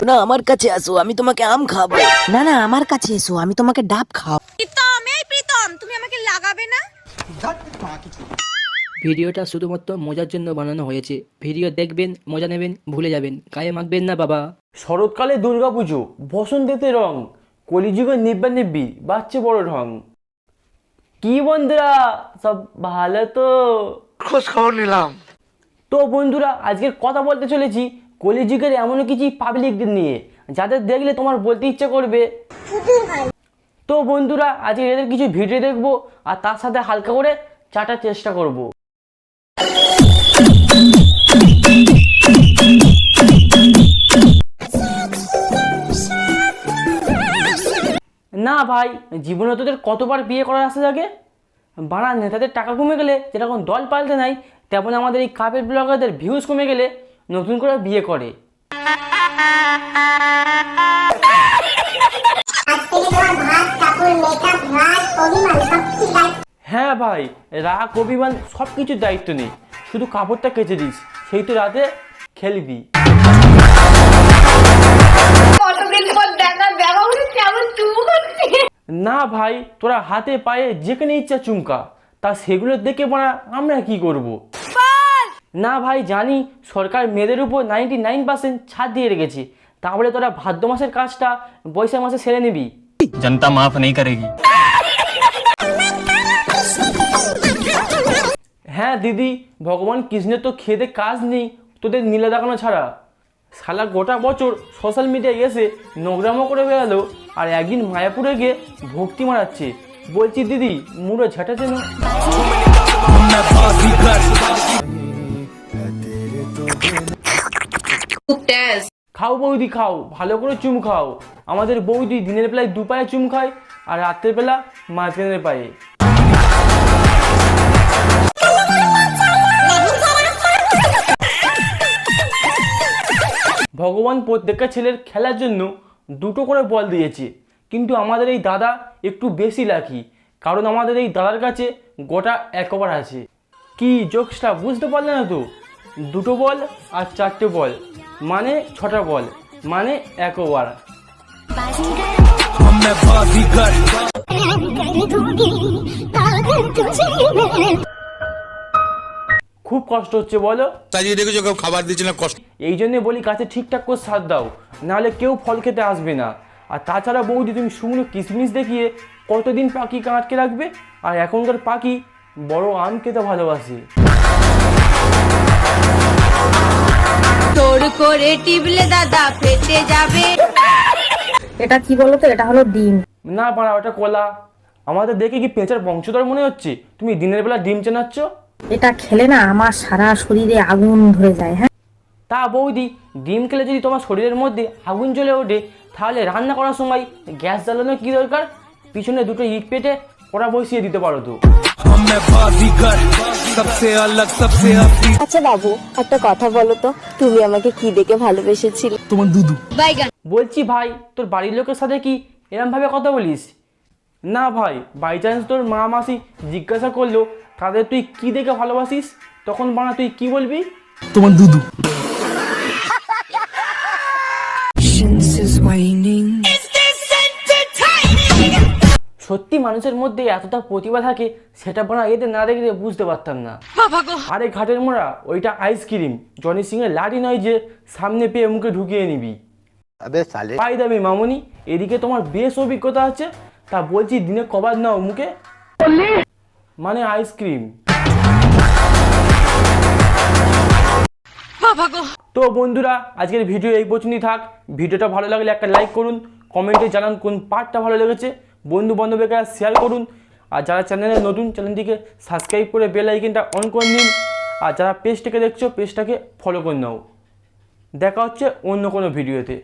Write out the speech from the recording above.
না আমার কাছে আসো, আমি তোমাকে আম খাবো। না না, আমার কাছে এসো, আমি তোমাকে ডাব খাও। প্রীতম, এই প্রীতম, তুমি আমাকে লাগাবে না? ভিডিওটা শুধুমাত্র মজার জন্য বানানো হয়েছে। ভিডিও দেখবেন, মজা নেবেন, ভুলে যাবেন, গায়ে মাখবেন না বাবা। শরৎকালে দুর্গাপুজো, বসন্তেতে রং, কলিযুগে নিব্বি বাচ্চা বড় ঢং। কি বন্ধুরা, সব ভালো তো? খোঁজ খবর নিলাম। তো বন্ধুরা, আজকের কথা বলতে চলেছি কলিযুগের এমন কিছু পাবলিকদের নিয়ে যাদের দেখলে তোমার বলতে ইচ্ছে করবে। তো বন্ধুরা, আজকে এদের কিছু ভিডিও দেখবো আর তার সাথে হালকা করে চাটার চেষ্টা করব। না ভাই, জীবনে তোদের কতবার বিয়ে করার আসে থাকে? বাড়া নেতাদের টাকা কমে গেলে যেরকম দল পাল্টে নাই, তেমন আমাদের এই কাপের ব্লগারদের ভিউজ কমে গেলে নতুন করে বিয়ে করে। হ্যাঁ ভাই, রাগ অভিমান সব কিছুর দায়িত্ব নেই, শুধু কাপড়টা কেচে দিস, সেই তো রাতে খেলবি। না ভাই, তোরা হাতে পায়ে যেখানে ইচ্ছা চুমকা, তা সেগুলো দেখে বলা আমরা কি করব? না ভাই, জানি সরকার মেয়েদের উপর 99% ছাড় দিয়ে রেখেছে, তাহলে তোরা ভাদ্র মাসের কাজটা বৈশাখ মাসে সেরে নিবি। जनता माफ नहीं करेगी। হ্যাঁ দিদি, ভগবান কৃষ্ণের তো খেতে কাজ নেই তোদের নীলা দেখানো ছাড়া। শালা গোটা বছর সোশ্যাল মিডিয়ায় এসে নোংরামো করে বেড়ালো, আর একদিন মায়াপুরে গিয়ে ভক্তি মারাচ্ছে। বলছি দিদি, মুড়ো ঝাঁটাছে না? খাও বৌদি খাও, ভালো করে চুম খাও। আমাদের বৌদি দিনের বেলায় দু পায়ে চুম খায় আর রাত্রের বেলা মাঝখানের পায়ে। ভগবান প্রত্যেকটা ছেলের খেলার জন্য দুটো করে বল দিয়েছে, কিন্তু আমাদের এই দাদা একটু বেশি লাকি, কারণ আমাদের এই দাদার কাছে গোটা 1 ওভার আছে। কি জোকসটা বুঝতে পারলে না তো? দুটো বল আর 4টে বল মানে 6টা বল মানে 1 ওভার। খুব কষ্ট হচ্ছে বলো? সাজিয়ে রেখেছো, কেউ খাবার দিচ্ছে না, কষ্ট। এই জন্যে বলি গাছে ঠিকঠাক করে সার দাও, নাহলে কেউ ফল খেতে আসবে না। আর তাছাড়া বৌদি, তুমি শুকনো কিশমিশ দেখিয়ে কতদিন পাখি আটকে রাখবে? আর এখনকার পাখি বড় আম খেতে ভালোবাসে। তোর করে টিপলে দাদা ফেটে যাবে। এটা কি বলো তো? এটা হলো ডিম। না পারা, ওটা কলা। আমাদের দেখে কি পেঁচার বংশধর মনে হচ্ছে? তুমি দিনের বেলা ডিম চেনাচ্ছ? এটা খেলে না আমার সারা শরীরে আগুন ধরে যায়। হ্যাঁ, তা বৌদি, ডিম খেলে যদি তোমার শরীরের মধ্যে আগুন জ্বলে ওঠে, তাহলে রান্না করার সময় গ্যাস জ্বালানোর কী দরকার? পিছনে দুটো ইট পেটে কড়া বসিয়ে দিতে পারো তো। আচ্ছা বাবু, একটা কথা বলো তো, তুমি আমাকে কি দেখে ভালোবেসেছিলে? তোমার দুদু। বলছি ভাই, তোর বাড়ির লোকের সাথে কি এরম ভাবে কথা বলিস? না ভাই, বাই চান্স তোর মা মাসি জিজ্ঞাসা করলো তাদের তুই কি দেখে ভালোবাসিস, তখন বানা তুই কি বলবি? তোমার দুদু। সত্যি মানুষের মধ্যে এতটা প্রতিভা থাকে, সেটা বানা এতে না দেখলে বুঝতে পারতাম না। আরে ঘাটের মোড়া, ওইটা আইসক্রিম। জনি সিং এর লাঠি নয় যে সামনে পেয়ে মুখে ঢুকিয়ে নিবি। পাই দাবি মামুনি, এদিকে তোমার বেশ অভিজ্ঞতা আছে, তা বলছি দিনে কবার নাও মুখে? মানে আইসক্রিম। তো বন্ধুরা, আজকের ভিডিও এই পর্যন্তই থাক। ভিডিওটা ভালো লাগলে একটা লাইক করুন, কমেন্টে জানান কোন পার্টটা ভালো লেগেছে, বন্ধু বান্ধবের কাছে শেয়ার করুন। আর যারা চ্যানেলে নতুন, চ্যানেলটিকে সাবস্ক্রাইব করে বেল আইকনটা অন করে নিন। আর যারা পেজটাকে দেখছো, পেজটাকে ফলো করে নাও। দেখা হচ্ছে অন্য কোনো ভিডিওতে।